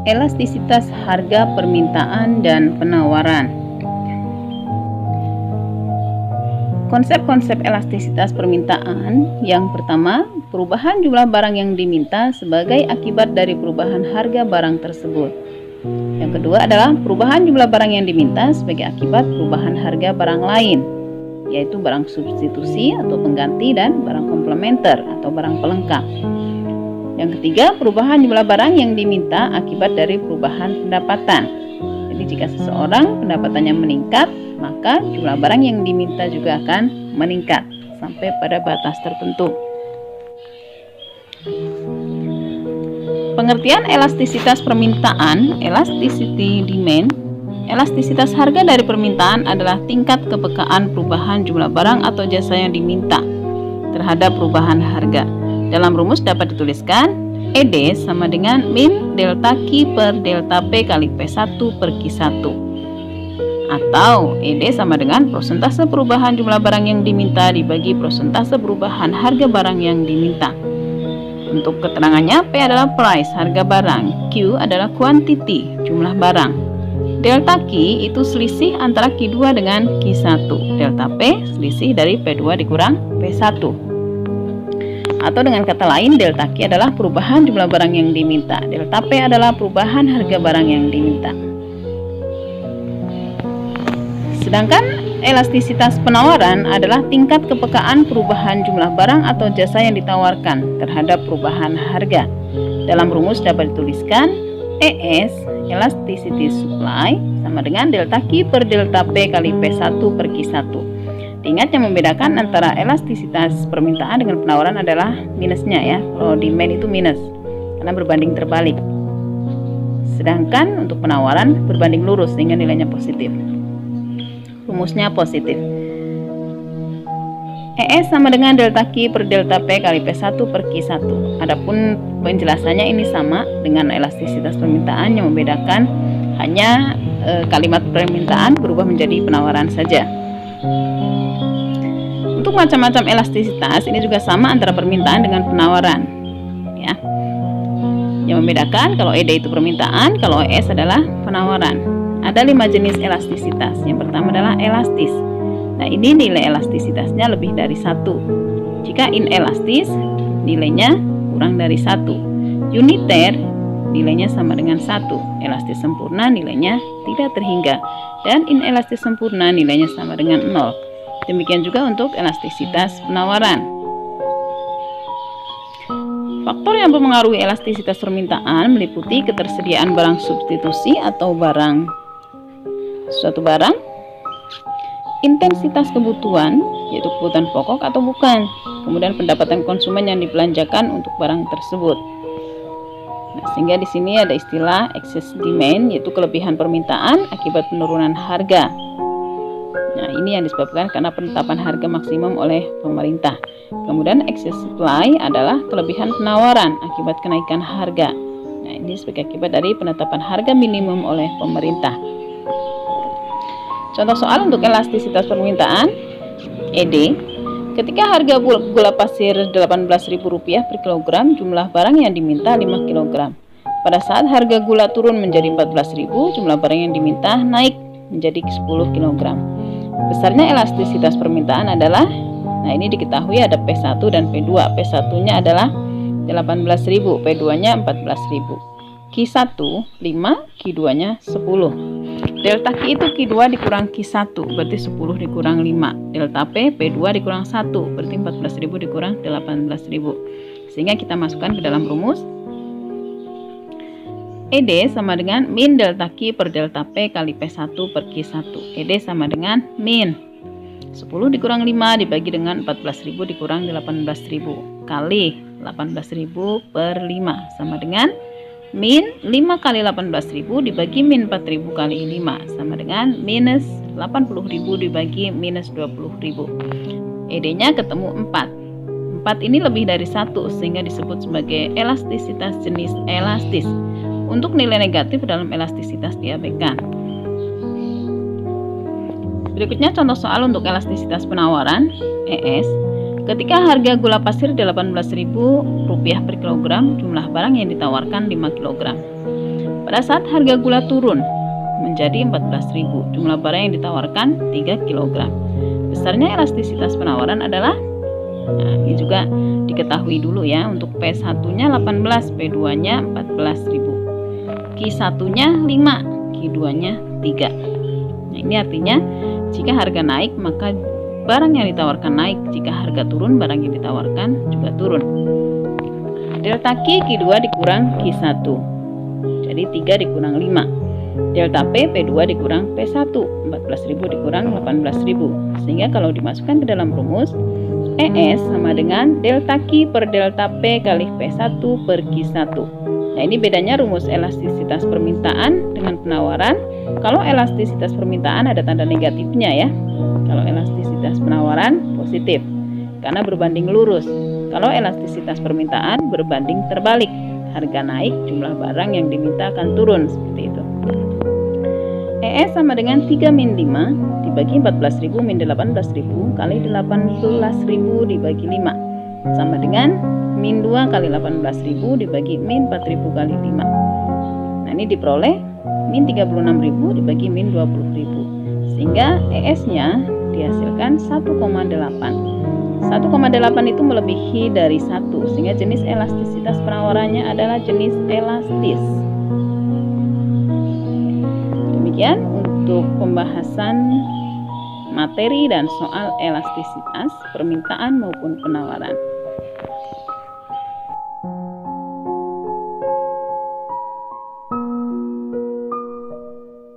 Elastisitas harga permintaan dan penawaran. Konsep-konsep elastisitas permintaan. Yang pertama, perubahan jumlah barang yang diminta sebagai akibat dari perubahan harga barang tersebut. Yang kedua adalah perubahan jumlah barang yang diminta sebagai akibat perubahan harga barang lain, yaitu barang substitusi atau pengganti dan barang komplementer atau barang pelengkap. Yang ketiga, perubahan jumlah barang yang diminta akibat dari perubahan pendapatan. Jadi jika seseorang pendapatannya meningkat, maka jumlah barang yang diminta juga akan meningkat sampai pada batas tertentu. Pengertian elastisitas permintaan, elasticity demand. Elastisitas harga dari permintaan adalah tingkat kepekaan perubahan jumlah barang atau jasa yang diminta terhadap perubahan harga. Dalam rumus dapat dituliskan ED sama dengan min delta Q per delta P kali P1 per Q1. Atau ED sama dengan prosentase perubahan jumlah barang yang diminta dibagi prosentase perubahan harga barang yang diminta. Untuk keterangannya, P adalah price, harga barang, Q adalah quantity, jumlah barang. Delta Q itu selisih antara Q2 dengan Q1. Delta P selisih dari P2 dikurang P1. Atau dengan kata lain, delta Q adalah perubahan jumlah barang yang diminta. Delta P adalah perubahan harga barang yang diminta. Sedangkan elastisitas penawaran adalah tingkat kepekaan perubahan jumlah barang atau jasa yang ditawarkan terhadap perubahan harga. Dalam rumus dapat dituliskan ES, elasticity supply, sama dengan delta Q per delta P kali P1 per Q1. Ingat, yang membedakan antara elastisitas permintaan dengan penawaran adalah minusnya ya. Kalau demand itu minus karena berbanding terbalik. Sedangkan untuk penawaran berbanding lurus sehingga nilainya positif. Rumusnya positif. ES sama dengan delta Q per delta P kali P1 per Q1. Adapun penjelasannya ini sama dengan elastisitas permintaan, yang membedakan hanya kalimat permintaan berubah menjadi penawaran saja. Untuk macam-macam elastisitas ini juga sama antara permintaan dengan penawaran ya. Yang membedakan kalau ED itu permintaan, kalau ES adalah penawaran. Ada 5 jenis elastisitas. Yang pertama adalah elastis. Nah, ini nilai elastisitasnya lebih dari 1. Jika inelastis, nilainya kurang dari 1. Uniter, nilainya sama dengan 1. Elastis sempurna, nilainya tidak terhingga. Dan inelastis sempurna, nilainya sama dengan 0. Demikian juga untuk elastisitas penawaran. Faktor yang mempengaruhi elastisitas permintaan meliputi ketersediaan barang substitusi atau suatu barang, intensitas kebutuhan, yaitu kebutuhan pokok atau bukan, kemudian pendapatan konsumen yang dibelanjakan untuk barang tersebut. Nah, sehingga di sini ada istilah excess demand, yaitu kelebihan permintaan akibat penurunan harga. Nah, ini yang disebabkan karena penetapan harga maksimum oleh pemerintah. Kemudian excess supply adalah kelebihan penawaran akibat kenaikan harga. Nah, ini sebagai akibat dari penetapan harga minimum oleh pemerintah. Contoh soal untuk elastisitas permintaan, ED. Ketika harga gula pasir Rp18.000 per kilogram, jumlah barang yang diminta 5 kg. Pada saat harga gula turun menjadi Rp14.000, jumlah barang yang diminta naik menjadi 10 kg. Besarnya elastisitas permintaan adalah, nah ini diketahui ada P1 dan P2. P1-nya adalah 18.000, P2-nya 14.000. Q1 5, Q2-nya 10. Delta Q itu Q2 dikurang Q1, berarti 10 dikurang 5. Delta P, P2 dikurang 1, berarti 14.000 dikurang 18.000. Sehingga kita masukkan ke dalam rumus. ED sama dengan min delta Q per delta P kali P1 per Q1. ED sama dengan min 10 dikurang 5 dibagi dengan 14.000 dikurang 18.000 kali 18.000 per 5 sama dengan min 5 kali 18.000 dibagi min 4.000 kali 5 sama dengan minus 80.000 dibagi minus 20.000. ED-nya ketemu 4. 4 ini lebih dari 1 sehingga disebut sebagai elastisitas jenis elastis. Untuk nilai negatif dalam elastisitas diabaikan. Berikutnya contoh soal untuk elastisitas penawaran, ES. Ketika harga gula pasir Rp18.000 per kilogram, jumlah barang yang ditawarkan 5 kg. Pada saat harga gula turun menjadi 14.000, jumlah barang yang ditawarkan 3 kg. Besarnya elastisitas penawaran adalah, ini juga diketahui dulu ya, untuk P1-nya 18, P2-nya 14.000. Q1-nya 5, Q2-nya 3. Nah, ini artinya jika harga naik maka barang yang ditawarkan naik, jika harga turun barang yang ditawarkan juga turun. Delta Q, Q2 dikurang Q1, jadi 3 dikurang 5. Delta P, P2 dikurang P1, 14.000 dikurang 18.000. Sehingga kalau dimasukkan ke dalam rumus, ES sama dengan delta Q per delta P kali P1 per Q1. Nah, ini bedanya rumus elastisitas permintaan dengan penawaran. Kalau elastisitas permintaan ada tanda negatifnya ya. Kalau elastisitas penawaran positif karena berbanding lurus. Kalau elastisitas permintaan berbanding terbalik. Harga naik, jumlah barang yang diminta akan turun, seperti itu. ES sama dengan 3 min 5 dibagi 14.000 min 18.000 kali 18.000 dibagi 5 sama dengan min 2 kali 18.000 dibagi min 4.000 kali 5. Nah, ini diperoleh min 36.000 dibagi min 20.000. Sehingga ES-nya dihasilkan 1,8. 1,8 itu melebihi dari 1, sehingga jenis elastisitas penawarannya adalah jenis elastis. Demikian untuk pembahasan materi dan soal elastisitas permintaan maupun penawaran.